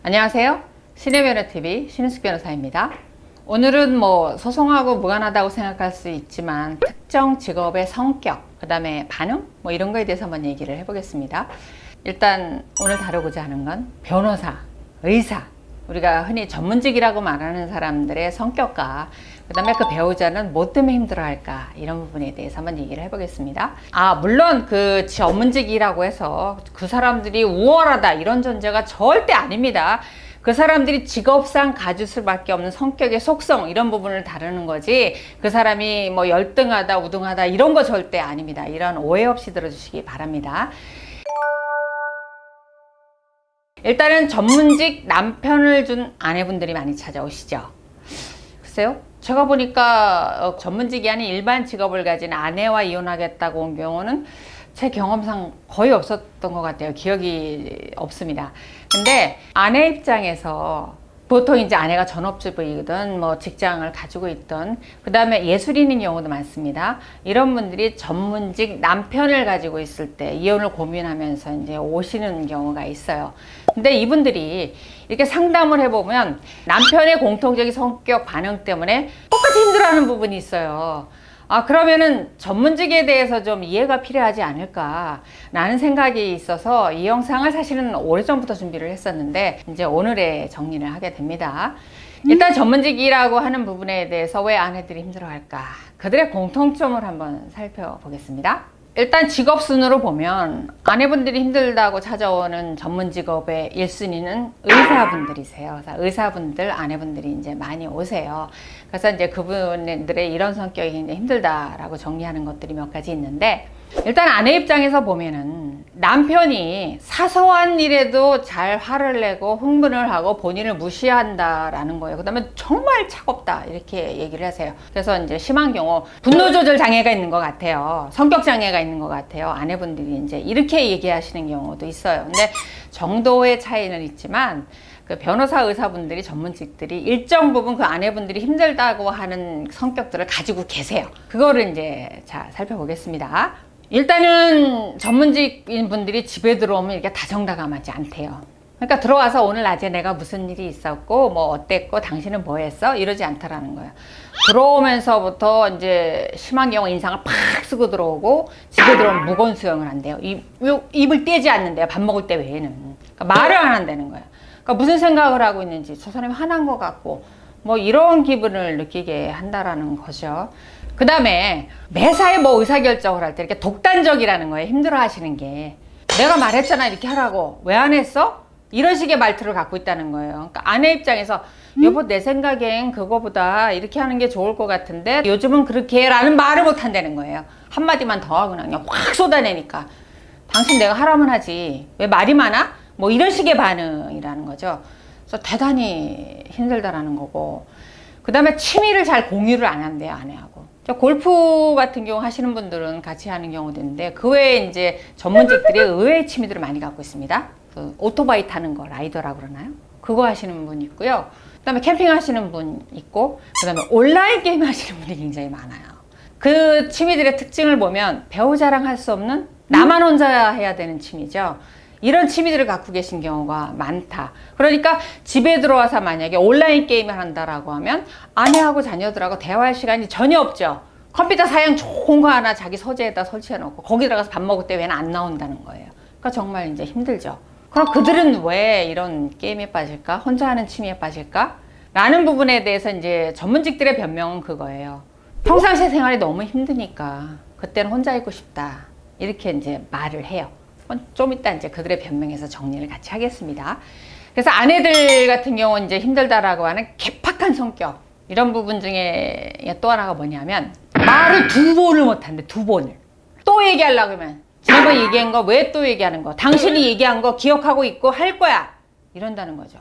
안녕하세요. 신혜변호TV 신은숙 변호사입니다. 오늘은 소송하고 무관하다고 생각할 수 있지만 특정 직업의 성격, 그 다음에 반응 이런 거에 대해서 한번 얘기를 해보겠습니다. 일단 오늘 다루고자 하는 건 변호사, 의사, 우리가 흔히 전문직이라고 말하는 사람들의 성격과 그 다음에 그 배우자는 뭐 때문에 힘들어할까, 이런 부분에 대해서 한번 얘기를 해보겠습니다. 물론 그 전문직이라고 해서 그 사람들이 우월하다 이런 전제가 절대 아닙니다. 그 사람들이 직업상 가질 수밖에 없는 성격의 속성, 이런 부분을 다루는 거지, 그 사람이 열등하다 우등하다 이런 거 절대 아닙니다. 이런 오해 없이 들어주시기 바랍니다. 일단은 전문직 남편을 준 아내분들이 많이 찾아오시죠. 글쎄요, 제가 보니까 전문직이 아닌 일반 직업을 가진 아내와 이혼하겠다고 온 경우는 제 경험상 거의 없었던 것 같아요. 기억이 없습니다. 근데 아내 입장에서 보통 이제 아내가 전업주부이든 직장을 가지고 있던, 그 다음에 예술인인 경우도 많습니다. 이런 분들이 전문직 남편을 가지고 있을 때 이혼을 고민하면서 이제 오시는 경우가 있어요. 근데 이분들이 이렇게 상담을 해보면 남편의 공통적인 성격 반응 때문에 똑같이 힘들어하는 부분이 있어요. 그러면은 전문직에 대해서 좀 이해가 필요하지 않을까 라는 생각이 있어서 이 영상을 사실은 오래전부터 준비를 했었는데 이제 오늘에 정리를 하게 됩니다. 일단 전문직이라고 하는 부분에 대해서 왜 아내들이 힘들어할까, 그들의 공통점을 한번 살펴보겠습니다. 일단 직업 순으로 보면 아내분들이 힘들다고 찾아오는 전문 직업의 1순위는 의사분들이세요. 그래서 의사분들, 아내분들이 이제 많이 오세요. 그래서 이제 그분들의 이런 성격이 이제 힘들다라고 정리하는 것들이 몇 가지 있는데, 일단 아내 입장에서 보면은 남편이 사소한 일에도 잘 화를 내고 흥분을 하고 본인을 무시한다라는 거예요. 그 다음에 정말 차갑다 이렇게 얘기를 하세요. 그래서 이제 심한 경우 분노 조절 장애가 있는 것 같아요. 성격 장애가 있는 것 같아요. 아내분들이 이제 이렇게 얘기하시는 경우도 있어요. 근데 정도의 차이는 있지만 그 변호사 의사분들이, 전문직들이 일정 부분 그 아내분들이 힘들다고 하는 성격들을 가지고 계세요. 그거를 이제 살펴보겠습니다. 일단은 전문직인 분들이 집에 들어오면 이렇게 다정다감하지 않대요. 그러니까 들어와서 오늘 낮에 내가 무슨 일이 있었고 어땠고 당신은 뭐 했어? 이러지 않다라는 거예요. 들어오면서부터 이제 심한 경우 인상을 팍 쓰고 들어오고, 집에 들어오면 무거운 수영을 한대요. 입을 떼지 않는데요. 밥 먹을 때 외에는. 그러니까 말을 안 한다는 거예요. 그러니까 무슨 생각을 하고 있는지, 저 사람이 화난 것 같고 이런 기분을 느끼게 한다라는 거죠. 그 다음에 매사에 의사결정을 할 때 이렇게 독단적이라는 거예요. 힘들어 하시는 게. 내가 말했잖아 이렇게 하라고, 왜 안 했어? 이런 식의 말투를 갖고 있다는 거예요. 그러니까 아내 입장에서 여보, 내 생각엔 그거보다 이렇게 하는 게 좋을 것 같은데 요즘은 그렇게 해 라는 말을 못 한다는 거예요. 한마디만 더 하고 그냥 확 쏟아내니까, 당신 내가 하라면 하지 왜 말이 많아? 이런 식의 반응이라는 거죠. 그래서 대단히 힘들다라는 거고, 그 다음에 취미를 잘 공유를 안 한대요, 아내하고. 골프 같은 경우 하시는 분들은 같이 하는 경우도 있는데, 그 외에 이제 전문직들이 의외의 취미들을 많이 갖고 있습니다. 그 오토바이 타는 거, 라이더라고 그러나요? 그거 하시는 분 있고요. 그 다음에 캠핑 하시는 분 있고, 그 다음에 온라인 게임 하시는 분이 굉장히 많아요. 그 취미들의 특징을 보면 배우자랑 할 수 없는, 나만 혼자 해야 되는 취미죠. 이런 취미들을 갖고 계신 경우가 많다. 그러니까 집에 들어와서 만약에 온라인 게임을 한다라고 하면 아내하고 자녀들하고 대화할 시간이 전혀 없죠. 컴퓨터 사양 좋은 거 하나 자기 서재에다 설치해 놓고 거기 들어가서 밥 먹을 때 왜는 안 나온다는 거예요. 그러니까 정말 이제 힘들죠. 그럼 그들은 왜 이런 게임에 빠질까? 혼자 하는 취미에 빠질까? 라는 부분에 대해서 이제 전문직들의 변명은 그거예요. 평상시 생활이 너무 힘드니까 그때는 혼자 있고 싶다, 이렇게 이제 말을 해요. 좀 이따 이제 그들의 변명에서 정리를 같이 하겠습니다. 그래서 아내들 같은 경우는 이제 힘들다라고 하는 개팍한 성격, 이런 부분 중에 또 하나가 뭐냐면 말을 2번을 못한대. 2번을 또 얘기하려고 하면 지난번 얘기한 거 왜 또 얘기하는 거, 당신이 얘기한 거 기억하고 있고 할 거야, 이런다는 거죠.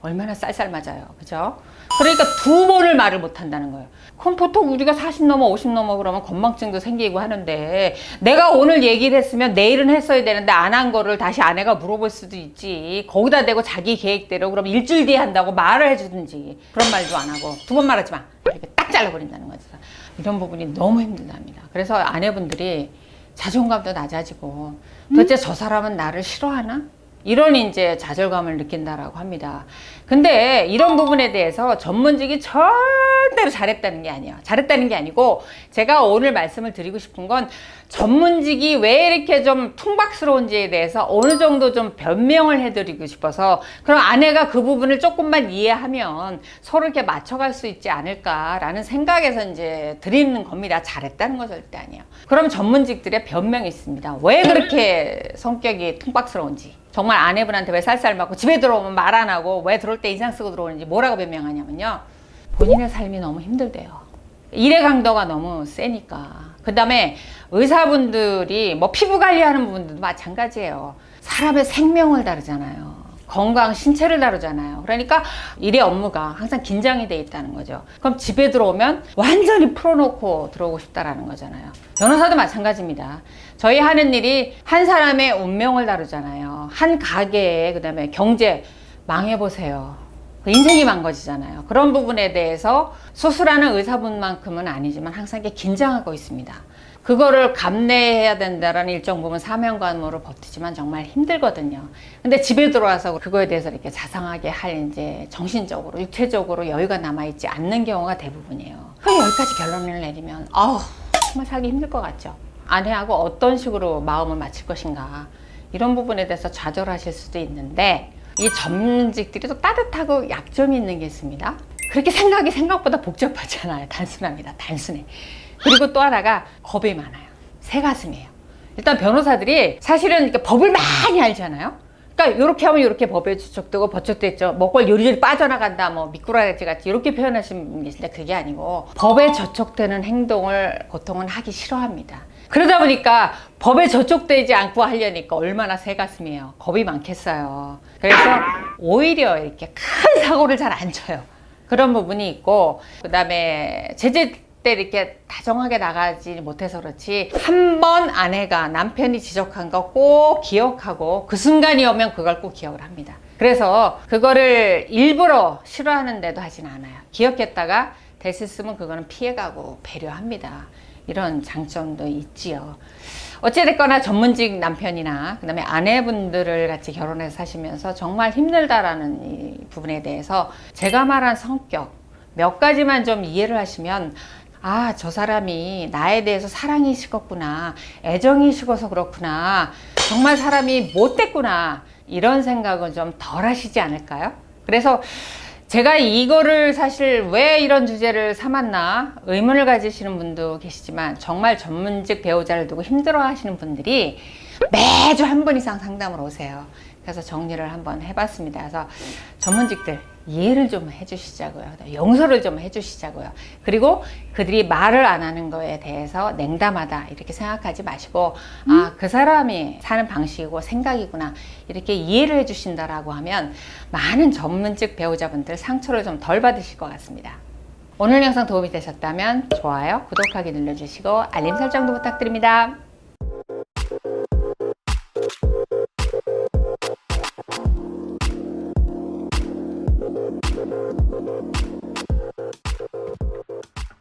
얼마나 쌀쌀맞아요, 그죠? 그러니까 2번을 말을 못한다는 거예요. 그럼 보통 우리가 40 넘어 50 넘어 그러면 건망증도 생기고 하는데, 내가 오늘 얘기를 했으면 내일은 했어야 되는데 안 한 거를 다시 아내가 물어볼 수도 있지. 거기다 대고 자기 계획대로 그럼 일주일 뒤에 한다고 말을 해주든지, 그런 말도 안 하고 2번 말하지 마, 이렇게 딱 잘라버린다는 거죠. 이런 부분이 너무 힘들답니다. 그래서 아내분들이 자존감도 낮아지고, 도대체 저 사람은 나를 싫어하나? 이런 이제 좌절감을 느낀다라고 합니다. 근데 이런 부분에 대해서 전문직이 절대로 잘했다는 게 아니에요. 잘했다는 게 아니고 제가 오늘 말씀을 드리고 싶은 건 전문직이 왜 이렇게 좀 퉁박스러운지에 대해서 어느 정도 좀 변명을 해드리고 싶어서, 그럼 아내가 그 부분을 조금만 이해하면 서로 이렇게 맞춰갈 수 있지 않을까라는 생각에서 이제 드리는 겁니다. 잘했다는 거 절대 아니에요. 그럼 전문직들의 변명이 있습니다. 왜 그렇게 성격이 퉁박스러운지. 정말 아내분한테 왜 쌀쌀 맞고 집에 들어오면 말 안 하고 왜 들어올 때 인상 쓰고 들어오는지 뭐라고 변명하냐면요. 본인의 삶이 너무 힘들대요. 일의 강도가 너무 세니까. 그 다음에 의사분들이 뭐 피부 관리하는 부분들도 마찬가지예요. 사람의 생명을 다루잖아요. 건강, 신체를 다루잖아요. 그러니까 일의 업무가 항상 긴장이 돼 있다는 거죠. 그럼 집에 들어오면 완전히 풀어놓고 들어오고 싶다라는 거잖아요. 변호사도 마찬가지입니다. 저희 하는 일이 한 사람의 운명을 다루잖아요. 한 가게에, 그 다음에 경제 망해보세요. 인생이 망가지잖아요. 그런 부분에 대해서 수술하는 의사분만큼은 아니지만 항상 이렇게 긴장하고 있습니다. 그거를 감내해야 된다라는 일정 부분 사명감으로 버티지만 정말 힘들거든요. 근데 집에 들어와서 그거에 대해서 이렇게 자상하게 할 이제 정신적으로, 육체적으로 여유가 남아있지 않는 경우가 대부분이에요. 여기까지 결론을 내리면 정말 살기 힘들 것 같죠. 아내하고 어떤 식으로 마음을 맞출 것인가, 이런 부분에 대해서 좌절하실 수도 있는데, 이 전문직들이 또 따뜻하고 약점이 있는 게 있습니다. 그렇게 생각이 생각보다 복잡하잖아요. 단순합니다. 단순해. 그리고 또 하나가 겁이 많아요. 새가슴이에요. 일단 변호사들이 사실은 이렇게 법을 많이 알잖아요. 그러니까 이렇게 하면 이렇게 법에 저촉되고 저촉됐죠. 먹골 요리조리 빠져나간다, 뭐 미꾸라지 같이 이렇게 표현하시는 분이 계신데, 그게 아니고 법에 저촉되는 행동을 보통은 하기 싫어합니다. 그러다 보니까 법에 저촉되지 않고 하려니까 얼마나 새가슴이에요. 겁이 많겠어요. 그래서 오히려 이렇게 큰 사고를 잘 안 쳐요. 그런 부분이 있고, 그 다음에 제재 때 이렇게 다정하게 나가지 못해서 그렇지, 한 번 아내가 남편이 지적한 거 꼭 기억하고 그 순간이 오면 그걸 꼭 기억을 합니다. 그래서 그거를 일부러 싫어하는데도 하진 않아요. 기억했다가 됐으면 그거는 피해가고 배려합니다. 이런 장점도 있지요. 어찌됐거나 전문직 남편이나 그 다음에 아내분들을 같이 결혼해서 사시면서 정말 힘들다라는 이 부분에 대해서 제가 말한 성격 몇 가지만 좀 이해를 하시면, 저 사람이 나에 대해서 사랑이 식었구나, 애정이 식어서 그렇구나, 정말 사람이 못됐구나, 이런 생각은 좀 덜 하시지 않을까요? 그래서 제가 이거를 사실 왜 이런 주제를 삼았나 의문을 가지시는 분도 계시지만, 정말 전문직 배우자를 두고 힘들어 하시는 분들이 매주 한 분 이상 상담을 오세요. 그래서 정리를 한번 해봤습니다. 그래서 전문직들 이해를 좀 해주시자고요. 용서를 좀 해주시자고요. 그리고 그들이 말을 안 하는 거에 대해서 냉담하다 이렇게 생각하지 마시고, 그 사람이 사는 방식이고 생각이구나, 이렇게 이해를 해주신다라고 하면 많은 전문직 배우자분들 상처를 좀 덜 받으실 것 같습니다. 오늘 영상 도움이 되셨다면 좋아요, 구독하기 눌러주시고 알림 설정도 부탁드립니다.